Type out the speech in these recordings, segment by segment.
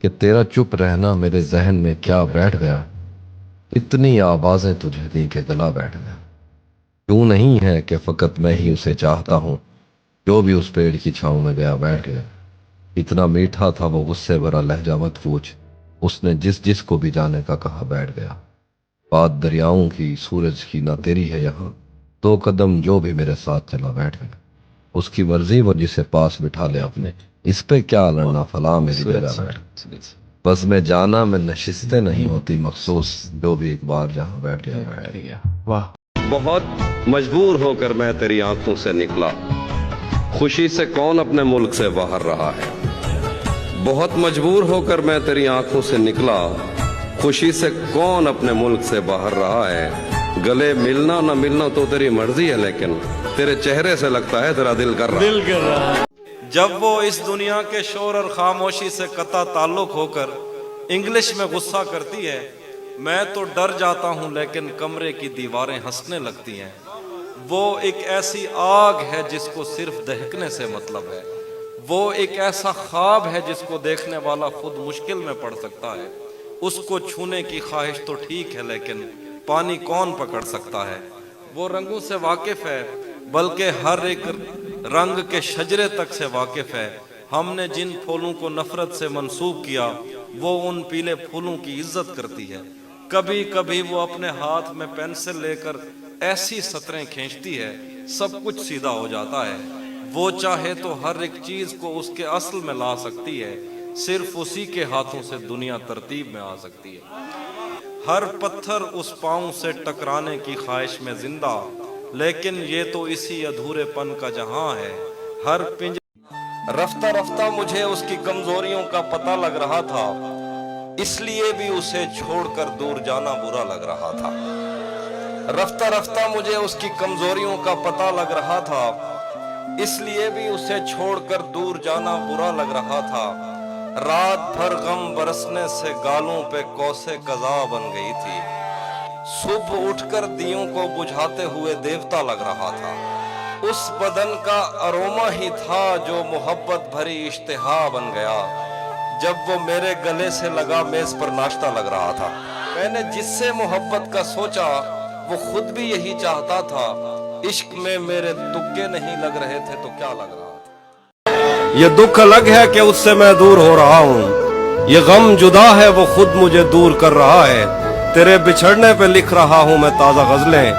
کہ تیرا چپ رہنا میرے ذہن میں کیا بیٹھ گیا، اتنی آوازیں تجھے دی کہ گلا بیٹھ گیا۔ کیوں نہیں ہے کہ فقط میں ہی اسے چاہتا ہوں، جو بھی اس پیڑ کی چھاؤں میں گیا بیٹھ گیا۔ اتنا میٹھا تھا وہ غصے بھرا لہجہ مت پوچھ، اس نے جس جس کو بھی جانے کا کہا بیٹھ گیا۔ بات دریاؤں کی سورج کی نہ تیری ہے یہاں، 2 قدم جو بھی میرے ساتھ چلا بیٹھ گیا۔ اس کی مرضی وہ جسے پاس بٹھا لے اپنے، اس پہ کیا لڑنا فلاں میری جگہ بیٹھ۔ بس میں جانا میں نشستیں نہیں ہوتی مخصوص، جو بھی ایک بار جہاں بیٹھ گیا بیٹھ گیا۔ واہ، بہت مجبور ہو کر میں تیری آنکھوں سے نکلا، خوشی سے کون اپنے ملک سے باہر رہا ہے۔ بہت مجبور ہو کر میں تیری آنکھوں سے نکلا، خوشی سے کون اپنے ملک سے باہر رہا ہے۔ گلے ملنا نہ ملنا تو تیری مرضی ہے، لیکن تیرے چہرے سے لگتا ہے تیرا دل کر رہا ہے۔ جب وہ اس دنیا کے شور اور خاموشی سے قطع تعلق ہو کر انگلش میں غصہ کرتی ہے، میں تو ڈر جاتا ہوں لیکن کمرے کی دیواریں ہنسنے لگتی ہیں۔ وہ ایک ایسی آگ ہے جس کو صرف دہکنے سے مطلب ہے، وہ ایک ایسا خواب ہے جس کو دیکھنے والا خود مشکل میں پڑ سکتا ہے۔ اس کو چھونے کی خواہش تو ٹھیک ہے، لیکن پانی کون پکڑ سکتا ہے۔ وہ رنگوں سے واقف ہے، بلکہ ہر ایک رنگ کے شجرے تک سے واقف ہے۔ ہم نے جن پھولوں کو نفرت سے منسوب کیا، وہ ان پیلے پھولوں کی عزت کرتی ہے۔ کبھی کبھی وہ اپنے ہاتھ میں پینسل لے کر ایسی سطریں کھینچتی ہے، سب کچھ سیدھا ہو جاتا ہے۔ وہ چاہے تو ہر ایک چیز کو اس کے اصل میں لا سکتی ہے، صرف اسی کے ہاتھوں سے دنیا ترتیب میں آ سکتی ہے۔ ہر پتھر اس پاؤں سے ٹکرانے کی خواہش میں زندہ، لیکن یہ تو اسی ادھورے پن کا جہاں ہے۔ ہر رفتہ رفتہ مجھے اس کی کمزوریوں کا پتہ لگ رہا تھا، اس لیے بھی اسے چھوڑ کر دور جانا برا لگ رہا تھا۔ رفتہ رفتہ مجھے اس کی کمزوریوں کا پتہ لگ رہا تھا، اس لیے بھی اسے چھوڑ کر دور جانا برا لگ رہا تھا۔ رات بھر غم برسنے سے گالوں پہ کوسے قضا بن گئی تھی، صبح اٹھ کر دیوں کو بجھاتے ہوئے دیوتا لگ رہا تھا۔ اس بدن کا اروما ہی تھا جو محبت بھری اشتہا بن گیا۔ جب وہ میرے گلے سے لگا میز پر ناشتہ لگ رہا تھا۔ میں نے جس سے محبت کا سوچا وہ خود بھی یہی چاہتا تھا۔ عشق میں میرے تکے نہیں لگ رہے تھے تو کیا لگ رہا تھا۔ یہ دکھ الگ ہے کہ اس سے میں دور ہو رہا ہوں، یہ غم جدا ہے وہ خود مجھے دور کر رہا ہے۔ تیرے بچھڑنے پہ لکھ رہا ہوں میں تازہ غزلیں،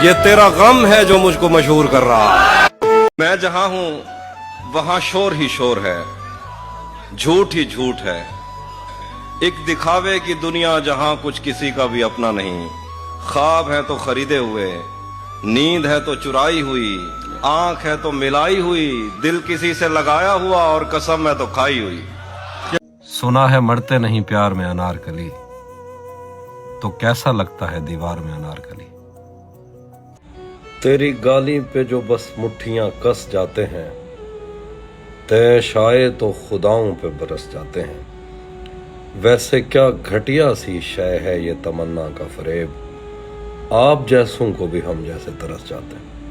یہ تیرا غم ہے جو مجھ کو مشہور کر رہا ہے۔ میں جہاں ہوں وہاں شور ہی شور ہے، جھوٹ ہی جھوٹ ہے، ایک دکھاوے کی دنیا جہاں کچھ کسی کا بھی اپنا نہیں۔ خواب ہے تو خریدے ہوئے، نیند ہے تو چرائی ہوئی، آنکھ ہے تو ملائی ہوئی، دل کسی سے لگایا ہوا اور قسم ہے تو کھائی ہوئی۔ سنا ہے مرتے نہیں پیار میں انارکلی، تو کیسا لگتا ہے دیوار میں انارکلی۔ تیری گالی پہ جو بس مٹھیاں کس جاتے ہیں، تیش آئے تو خداؤں پہ برس جاتے ہیں۔ ویسے کیا گھٹیا سی شے ہے یہ تمنا کا فریب، آپ جیسوں کو بھی ہم جیسے ترس جاتے ہیں۔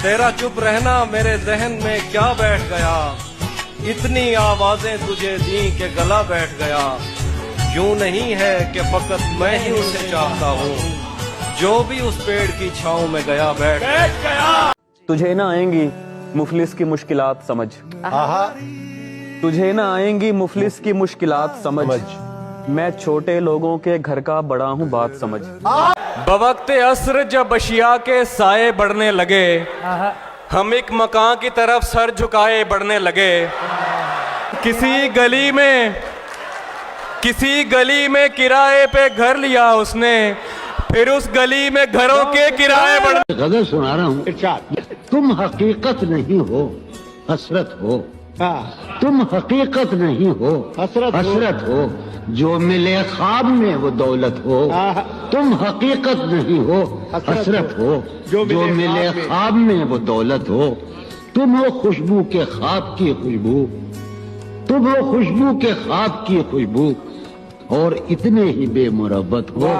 تیرا چپ رہنا میرے ذہن میں کیا بیٹھ گیا، اتنی آوازیں تجھے دیں کہ گلا بیٹھ گیا۔ یوں نہیں ہے کہ فقط میں ہی اسے چاہتا ہوں، جو بھی اس پیڑ کی چھاؤں میں گیا بیٹھ گیا۔ تجھے نہ آئیں گی مفلس کی مشکلات سمجھ، تجھے نہ آئیں گی مفلس کی مشکلات سمجھ، میں چھوٹے لوگوں کے گھر کا بڑا ہوں بات سمجھ۔ بوقت عصر جب اشیاء کے سائے بڑھنے لگے، ہم ایک مکان کی طرف سر جھکائے بڑھنے لگے۔ کسی گلی میں کرائے پہ گھر لیا اس نے، پھر اس گلی میں گھروں کے کرائے بڑھنے۔ غزل سنا رہا ہوں، تم حقیقت نہیں ہو حسرت ہو، تم حقیقت نہیں ہو حسرت ہو، جو ملے خواب میں وہ دولت ہو۔ تم حقیقت نہیں ہو حسرت ہو، جو ملے خواب میں وہ دولت ہو۔ تم ہو خوشبو کے خواب کی خوشبو، تم ہو خوشبو کے خواب کی خوشبو، اور اتنے ہی بے مربت ہو،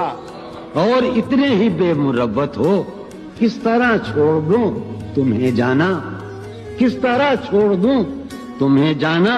اور اتنے ہی بے مربت ہو۔ کس طرح چھوڑ دوں تمہیں جانا، کس طرح چھوڑ دوں تمہیں جانا،